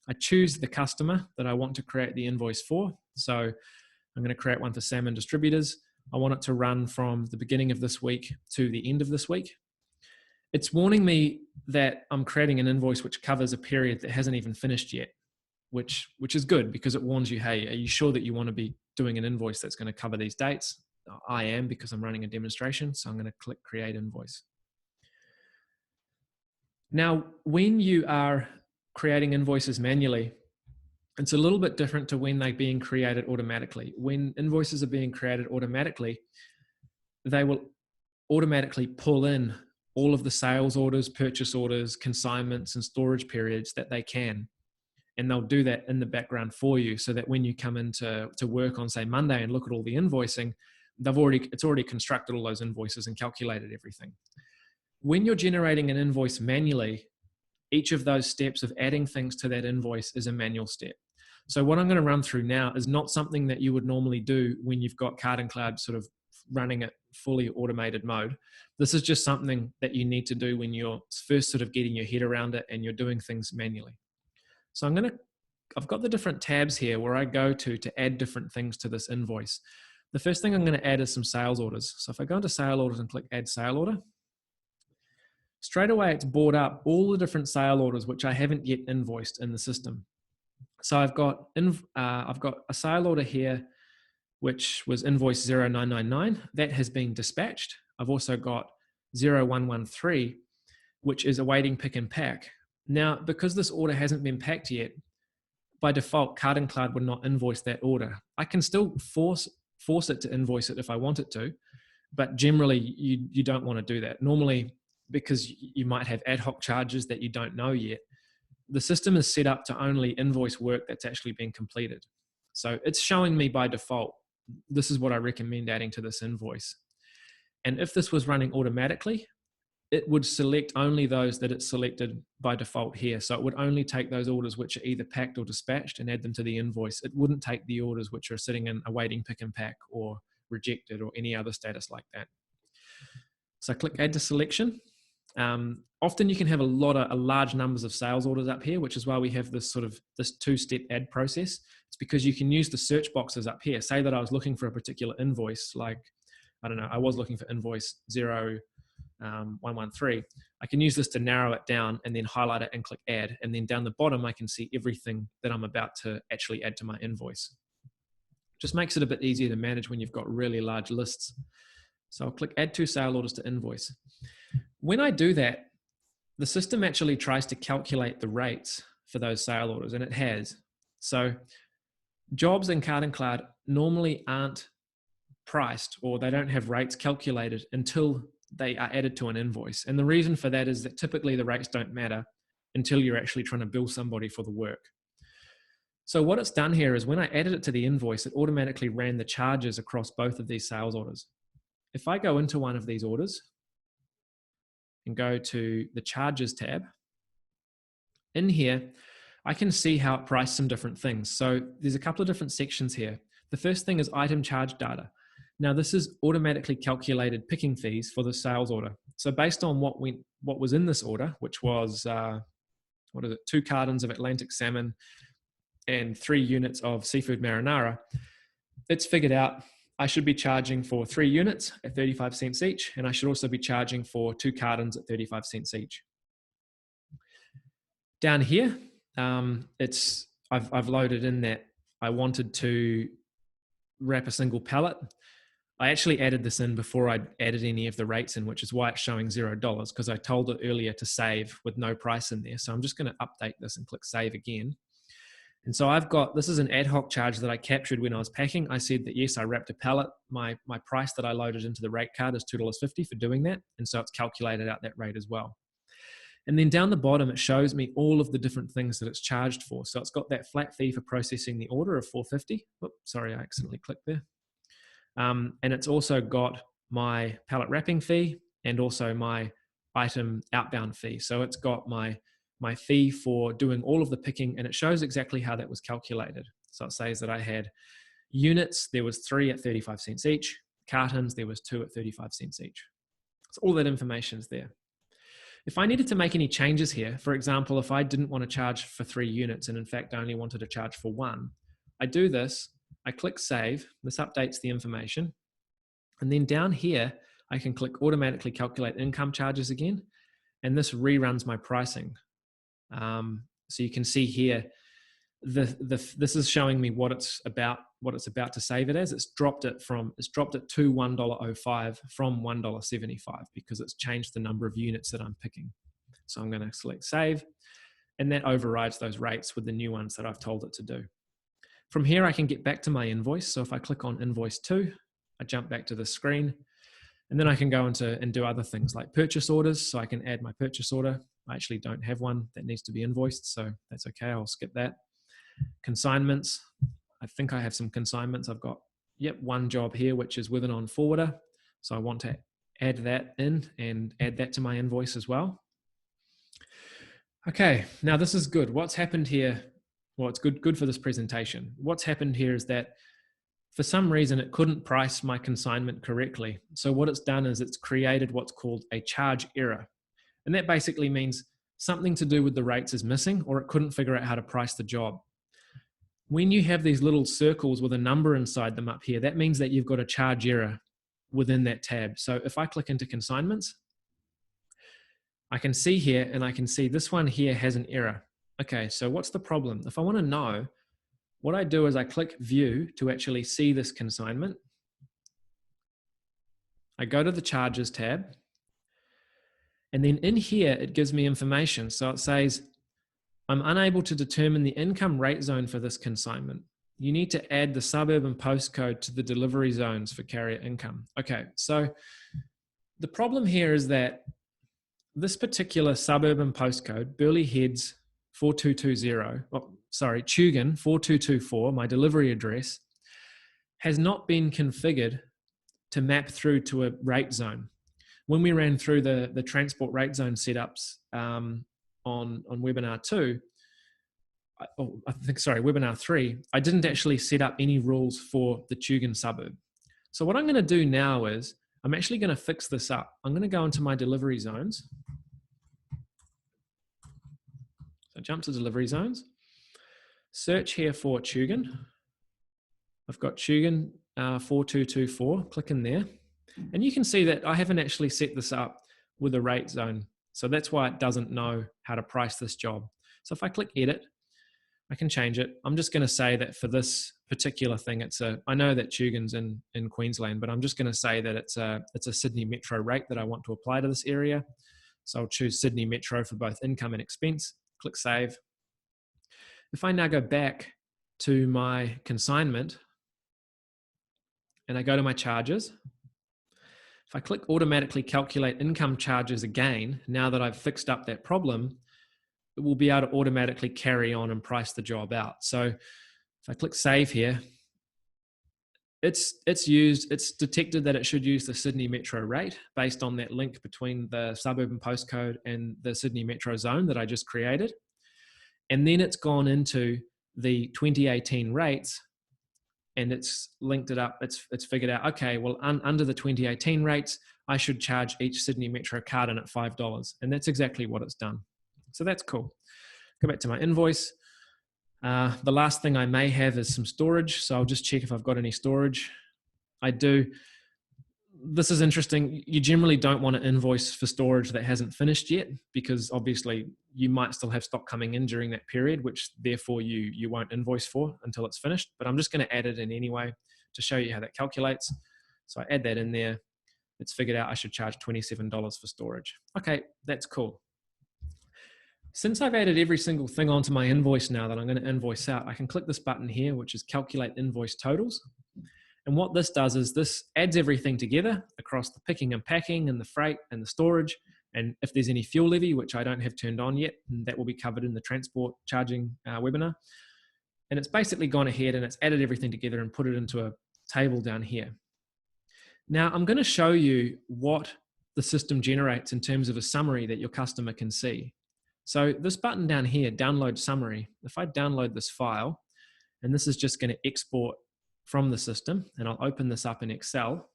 I choose the customer that I want to create the invoice for. So I'm going to create one for Salmon Distributors. I want it to run from the beginning of this week to the end of this week. It's warning me that I'm creating an invoice which covers a period that hasn't even finished yet, which is good because it warns you, hey, are you sure that you want to be doing an invoice that's going to cover these dates? I am, because I'm running a demonstration. So I'm going to click create invoice. Now, when you are creating invoices manually, it's a little bit different to when they're being created automatically. When invoices are being created automatically, they will automatically pull in all of the sales orders, purchase orders, consignments, and storage periods that they can. And they'll do that in the background for you, so that when you come into work on, say, Monday and look at all the invoicing, it's already constructed all those invoices and calculated everything. When you're generating an invoice manually, each of those steps of adding things to that invoice is a manual step. So what I'm going to run through now is not something that you would normally do when you've got Card and Cloud sort of running at fully automated mode. This is just something that you need to do when you're first sort of getting your head around it and you're doing things manually. So I've got the different tabs here where I go to add different things to this invoice. The first thing I'm going to add is some sales orders. So if I go into sale orders and click add sale order, straight away it's brought up all the different sale orders which I haven't yet invoiced in the system. So I've got a sale order here which was invoice 0999. That has been dispatched. I've also got 0113, which is awaiting pick and pack. Now, because this order hasn't been packed yet, by default, Card and Cloud would not invoice that order. I can still force it to invoice it if I want it to, but generally you don't want to do that. Normally, because you might have ad hoc charges that you don't know yet, the system is set up to only invoice work that's actually been completed. So it's showing me by default, this is what I recommend adding to this invoice. And if this was running automatically, it would select only those that it's selected by default here. So it would only take those orders which are either packed or dispatched and add them to the invoice. It wouldn't take the orders which are sitting in awaiting pick and pack or rejected or any other status like that. So click add to selection. Often you can have a large numbers of sales orders up here, which is why we have this two-step add process. It's because you can use the search boxes up here. Say that I was looking for a particular invoice, like, I don't know, I was looking for invoice 0113. I can use this to narrow it down and then highlight it and click add. And then down the bottom, I can see everything that I'm about to actually add to my invoice. Just makes it a bit easier to manage when you've got really large lists. So I'll click add two sale orders to invoice. When I do that, the system actually tries to calculate the rates for those sale orders, and it has. So jobs in Card and Cloud normally aren't priced, or they don't have rates calculated until they are added to an invoice. And the reason for that is that typically the rates don't matter until you're actually trying to bill somebody for the work. So what it's done here is when I added it to the invoice, it automatically ran the charges across both of these sales orders. If I go into one of these orders and go to the charges tab, in here, I can see how it priced some different things. So there's a couple of different sections here. The first thing is item charge data. Now this is automatically calculated picking fees for the sales order. So based on what was in this order, which was, 2 cartons of Atlantic salmon and 3 units of seafood marinara, it's figured out I should be charging for 3 units at 35 cents each, and I should also be charging for 2 cartons at 35 cents each. Down here, I've loaded in that I wanted to wrap a single pallet. I actually added this in before I added any of the rates in, which is why it's showing $0, because I told it earlier to save with no price in there. So I'm just going to update this and click save again. And so this is an ad hoc charge that I captured when I was packing. I said that, yes, I wrapped a pallet. My price that I loaded into the rate card is $2.50 for doing that. And so it's calculated out that rate as well. And then down the bottom, it shows me all of the different things that it's charged for. So it's got that flat fee for processing the order of $4.50. Oops, sorry, I accidentally clicked there. And it's also got my pallet wrapping fee and also my item outbound fee. So it's got my fee for doing all of the picking, and it shows exactly how that was calculated. So it says that I had units, there was 3 at 35 cents each. Cartons, there was 2 at 35 cents each. So all that information is there. If I needed to make any changes here, for example, if I didn't want to charge for 3 units and in fact I only wanted to charge for 1, I do this, I click save, this updates the information, and then down here, I can click automatically calculate income charges again, and this reruns my pricing. So you can see here, this is showing me what it's about to save it as. It's dropped it to $1.05 from $1.75 because it's changed the number of units that I'm picking. So I'm going to select save, and that overrides those rates with the new ones that I've told it to do. From here, I can get back to my invoice. So if I click on invoice 2, I jump back to the screen, and then I can go into and do other things like purchase orders. So I can add my purchase order. I actually don't have one that needs to be invoiced, so that's okay. I'll skip that. Consignments. I think I have some consignments. I've got, one job here, which is with an on forwarder. So I want to add that in and add that to my invoice as well. Okay, now this is good. What's happened here? Well, it's good for this presentation. What's happened here is that for some reason it couldn't price my consignment correctly. So what it's done is it's created what's called a charge error. And that basically means something to do with the rates is missing, or it couldn't figure out how to price the job. When you have these little circles with a number inside them up here, that means that you've got a charge error within that tab. So if I click into consignments, I can see here, and I can see this one here has an error. Okay, so what's the problem? If I want to know, what I do is I click view to actually see this consignment. I go to the charges tab, and then in here, it gives me information. So it says, I'm unable to determine the income rate zone for this consignment. You need to add the suburban postcode to the delivery zones for carrier income. Okay, so the problem here is that this particular suburban postcode, Burleigh Heads 4220, Tugun 4224, my delivery address, has not been configured to map through to a rate zone. When we ran through the transport rate zone setups on webinar 2, webinar 3, I didn't actually set up any rules for the Tugun suburb. So what I'm going to do now is I'm actually going to fix this up. I'm going to go into my delivery zones. So jump to delivery zones, search here for Tugun. I've got Tugun 4224, click in there. And you can see that I haven't actually set this up with a rate zone. So that's why it doesn't know how to price this job. So if I click edit, I can change it. I'm just going to say that for this particular thing, I know that Tugun's in Queensland, but I'm just going to say that it's a Sydney Metro rate that I want to apply to this area. So I'll choose Sydney Metro for both income and expense, click save. If I now go back to my consignment and I go to my charges, if I click automatically calculate income charges again, now that I've fixed up that problem, it will be able to automatically carry on and price the job out. So if I click save here, it's detected that it should use the Sydney Metro rate based on that link between the suburban postcode and the Sydney Metro zone that I just created. And then it's gone into the 2018 rates and it's linked it up. It's figured out, okay, well, under the 2018 rates, I should charge each Sydney Metro carton at $5. And that's exactly what it's done. So that's cool. Go back to my invoice. The last thing I may have is some storage. So I'll just check if I've got any storage. I do. This is interesting. You generally don't want to invoice for storage that hasn't finished yet, because obviously you might still have stock coming in during that period, which therefore you won't invoice for until it's finished. But I'm just going to add it in anyway to show you how that calculates. So I add that in there. It's figured out I should charge $27 for storage. Okay, that's cool. Since I've added every single thing onto my invoice now that I'm going to invoice out, I can click this button here, which is calculate invoice totals. And what this does is this adds everything together across the picking and packing and the freight and the storage, And if there's any fuel levy, which I don't have turned on yet, that will be covered in the transport charging webinar. And it's basically gone ahead and it's added everything together and put it into a table down here. Now I'm going to show you what the system generates in terms of a summary that your customer can see. So this button down here, download summary, if I download this file, and this is just going to export from the system, and I'll open this up in Excel.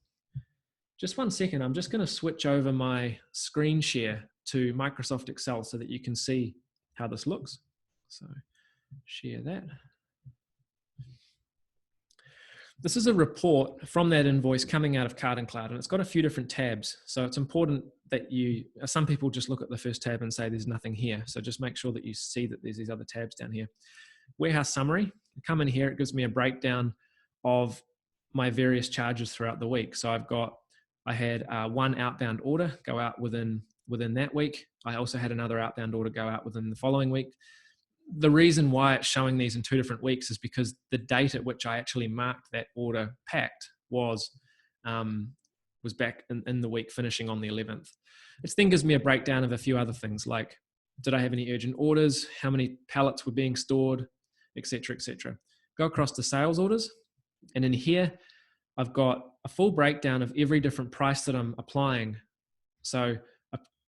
Just one second, I'm just going to switch over my screen share to Microsoft Excel so that you can see how this looks. So share that. This is a report from that invoice coming out of Card & Cloud, and it's got a few different tabs. So it's important that some people just look at the first tab and say there's nothing here. So just make sure that you see that there's these other tabs down here. Warehouse summary, come in here, it gives me a breakdown of my various charges throughout the week. So I had one outbound order go out within that week. I also had another outbound order go out within the following week. The reason why it's showing these in 2 different weeks is because the date at which I actually marked that order packed was back in the week finishing on the 11th. It then gives me a breakdown of a few other things like, did I have any urgent orders? How many pallets were being stored, etc., etc. Go across to sales orders. And in here, I've got a full breakdown of every different price that I'm applying. So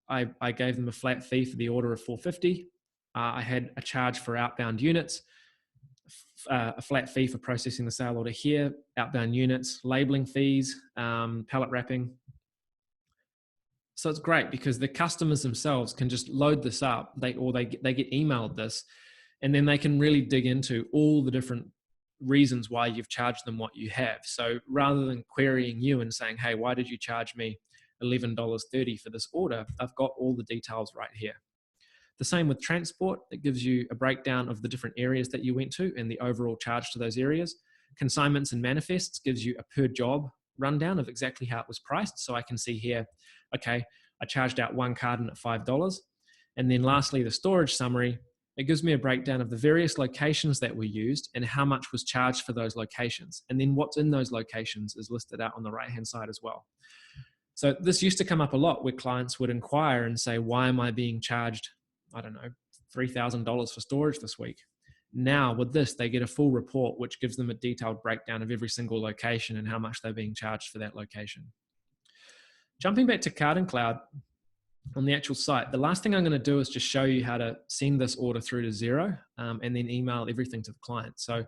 I gave them a flat fee for the order of $4.50. I had a charge for outbound units, a flat fee for processing the sale order here, outbound units, labeling fees, pallet wrapping. So it's great because the customers themselves can just load this up, they get emailed this, and then they can really dig into all the different reasons why you've charged them what you have. So rather than querying you and saying, hey, why did you charge me $11.30 for this order? I've got all the details right here. The same with transport. It gives you a breakdown of the different areas that you went to and the overall charge to those areas. Consignments and manifests gives you a per job rundown of exactly how it was priced. So I can see here, okay, I charged out one carton at $5. And then lastly, the storage summary, it gives me a breakdown of the various locations that were used and how much was charged for those locations. And then what's in those locations is listed out on the right-hand side as well. So this used to come up a lot where clients would inquire and say, why am I being charged, I don't know, $3,000 for storage this week? Now with this, they get a full report, which gives them a detailed breakdown of every single location and how much they're being charged for that location. Jumping back to Card & Cloud, on the actual site, the last thing I'm going to do is just show you how to send this order through to Xero and then email everything to the client. So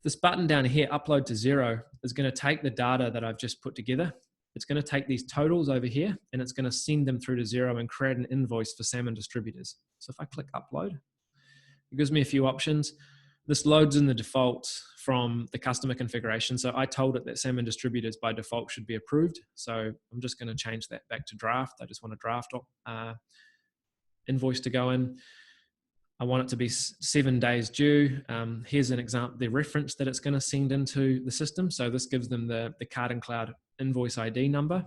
this button down here, upload to Xero, is going to take the data that I've just put together. It's going to take these totals over here and it's going to send them through to Xero and create an invoice for Salmon Distributors. So if I click upload, it gives me a few options. This loads in the defaults from the customer configuration. So I told it that Salmon Distributors by default should be approved. So I'm just going to change that back to draft. I just want a draft invoice to go in. I want it to be 7 days due. Here's an example, the reference that it's going to send into the system. So this gives them the Card & Cloud invoice ID number.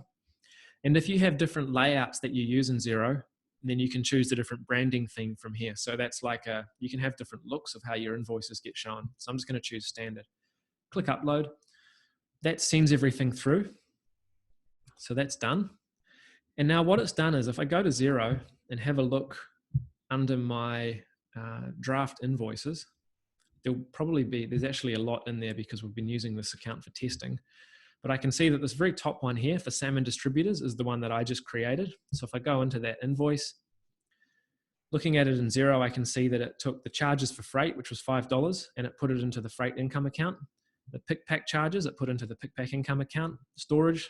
And if you have different layouts that you use in Xero, then you can choose the different branding theme from here. So that's like you can have different looks of how your invoices get shown. So I'm just going to choose standard. Click upload. That sends everything through. So that's done. And now what it's done is if I go to Xero and have a look under my draft invoices, there's actually a lot in there because we've been using this account for testing. But I can see that this very top one here for Salmon Distributors is the one that I just created. So if I go into that invoice, looking at it in Xero, I can see that it took the charges for freight, which was $5, and it put it into the freight income account. The pick pack charges, it put into the pick pack income account. Storage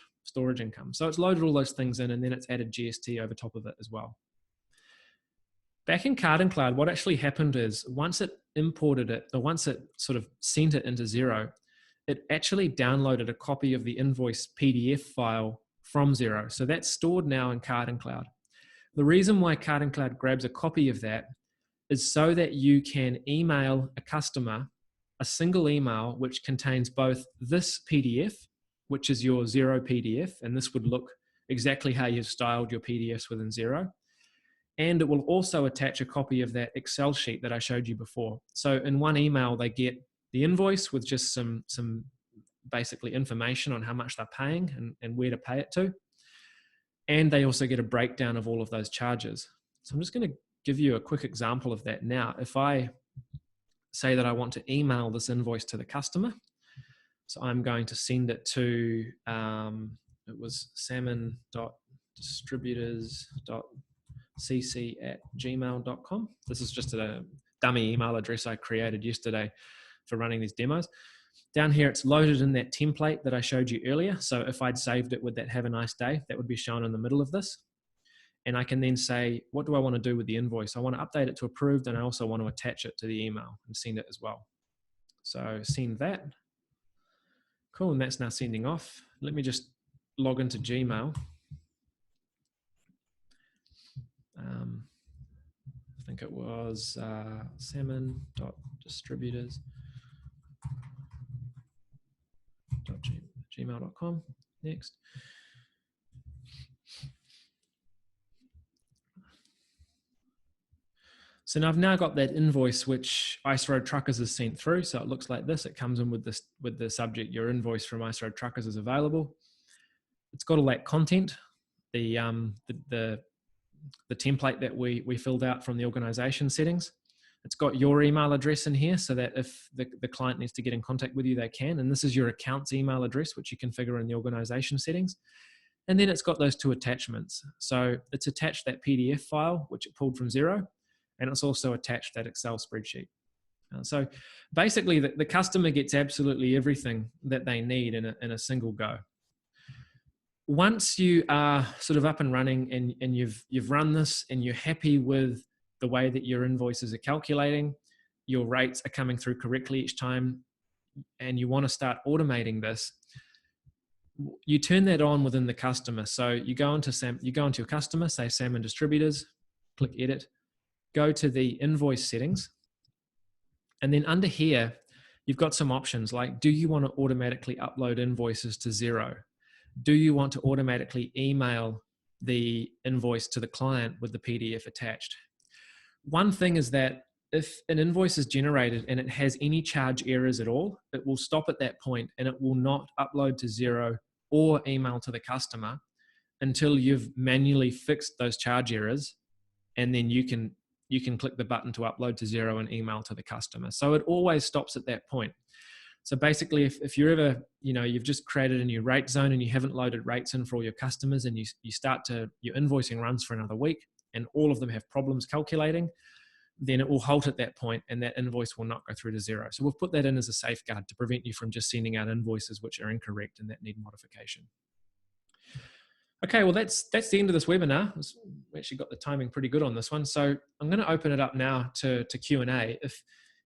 income. So it's loaded all those things in, and then it's added GST over top of it as well. Back in Card & Cloud, what actually happened is once it imported it, or once it sort of sent it into Xero, it actually downloaded a copy of the invoice PDF file from Xero. So that's stored now in Card & Cloud. The reason why Card & Cloud grabs a copy of that is so that you can email a customer a single email which contains both this PDF, which is your Xero PDF, and this would look exactly how you've styled your PDFs within Xero. And it will also attach a copy of that Excel sheet that I showed you before. So in one email, they get the invoice with just some basically information on how much they're paying and where to pay it to. And they also get a breakdown of all of those charges. So I'm just going to give you a quick example of that now. If I say that I want to email this invoice to the customer, so I'm going to send it to, it was salmon.distributors.cc@gmail.com. This is just a dummy email address I created yesterday for running these demos. Down here, it's loaded in that template that I showed you earlier. So if I'd saved it with that "have a nice day," that would be shown in the middle of this. And I can then say, what do I want to do with the invoice? I want to update it to approved, and I also want to attach it to the email and send it as well. So send that. Cool, and that's now sending off. Let me just log into Gmail. I think it was salmon.distributors.gmail.com. Next. So now I've now got that invoice which Ice Road Truckers has sent through. So it looks like this. It comes in with this, with the subject, "Your invoice from Ice Road Truckers is available." It's got all that content, the template that we filled out from the organization settings. It's got your email address in here so that if the client needs to get in contact with you, they can. And this is your account's email address, which you configure in the organization settings. And then it's got those two attachments. So it's attached that PDF file, which it pulled from Xero, and it's also attached that Excel spreadsheet. So basically the customer gets absolutely everything that they need in a single go. Once you are sort of up and running and you've run this and you're happy with the way that your invoices are calculating, your rates are coming through correctly each time, and you want to start automating this, you turn that on within the customer. So you go into your customer, say Salmon Distributors, click edit, go to the invoice settings, and then under here, you've got some options like, do you want to automatically upload invoices to Xero? Do you want to automatically email the invoice to the client with the PDF attached? One thing is that if an invoice is generated and it has any charge errors at all, it will stop at that point and it will not upload to Xero or email to the customer until you've manually fixed those charge errors, and then you can click the button to upload to Xero and email to the customer. So it always stops at that point. So basically, if you're ever, you've just created a new rate zone and you haven't loaded rates in for all your customers, and your invoicing runs for another week and all of them have problems calculating, then it will halt at that point and that invoice will not go through to Xero. So we'll put that in as a safeguard to prevent you from just sending out invoices which are incorrect and that need modification. Okay, well, that's the end of this webinar. We actually got the timing pretty good on this one. So I'm going to open it up now to Q&A.